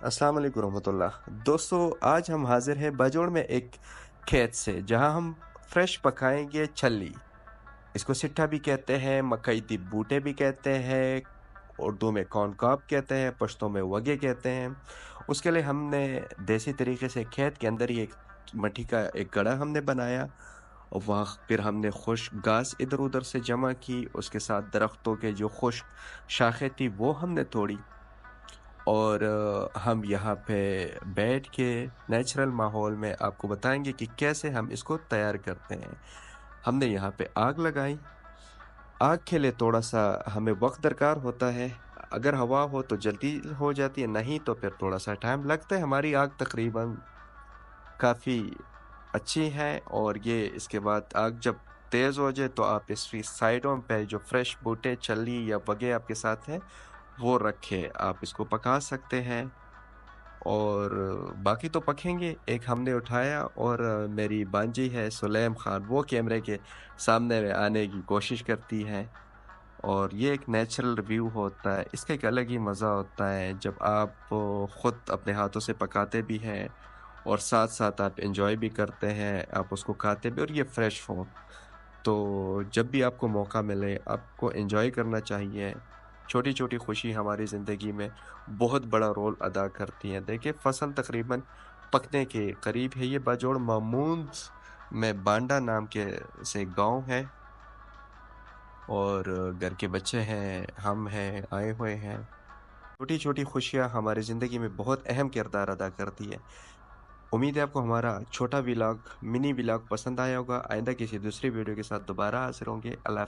अस्सलाम वालेकुम रहमतुल्लाह। दोस्तों, आज हम हाजिर हैं बाजोड़ में एक खेत से जहां हम फ्रेश पकाएंगे छल्ली। इसको सिट्ठा भी कहते हैं, मकई दी बूटे भी कहते हैं, उर्दू में कॉर्न कॉब कहते हैं, पश्तो में वगे कहते हैं। उसके लिए हमने देसी तरीके से खेत के अंदर ही एक मट्टी का एक गड़ा हमने बनाया और वहाँ फिर हमने खुश्क घास इधर उधर से जमा की। उसके साथ दरख्तों के जो खुश्क शाखें थी वो हमने तोड़ी और हम यहाँ पे बैठ के नेचुरल माहौल में आपको बताएंगे कि कैसे हम इसको तैयार करते हैं। हमने यहाँ पे आग लगाई। आग के लिए थोड़ा सा हमें वक्त दरकार होता है। अगर हवा हो तो जल्दी हो जाती है, नहीं तो फिर थोड़ा सा टाइम लगता है। हमारी आग तकरीबन काफ़ी अच्छी है और ये इसके बाद आग जब तेज़ हो जाए तो आप इसकी साइडों पे जो फ्रेश बूटे छल्ली या बगे आपके साथ हैं वो रखें, आप इसको पका सकते हैं। और बाकी तो पकेंगे। एक हमने उठाया और मेरी बांजी है सुलेम खान, वो कैमरे के सामने में आने की कोशिश करती है और ये एक नेचुरल व्यू होता है। इसका एक अलग ही मज़ा होता है जब आप ख़ुद अपने हाथों से पकाते भी हैं और साथ साथ आप एंजॉय भी करते हैं, आप उसको खाते भी और ये फ्रेश हो। तो जब भी आपको मौका मिले आपको एंजॉय करना चाहिए। छोटी-छोटी खुशी हमारी ज़िंदगी में बहुत बड़ा रोल अदा करती हैं। देखिए, फ़सल तकरीबन पकने के करीब है। ये बाजोड़ मामून में बांडा नाम के से गाँव है और घर के बच्चे हैं, हम हैं, आए हुए हैं। छोटी-छोटी खुशियाँ हमारी ज़िंदगी में बहुत अहम किरदार अदा करती है। उम्मीद है आपको हमारा छोटा व्लॉग, मिनी व्लॉग पसंद आया होगा। आइंदा किसी दूसरी वीडियो के साथ दोबारा हाज़िर होंगे। अल्लाह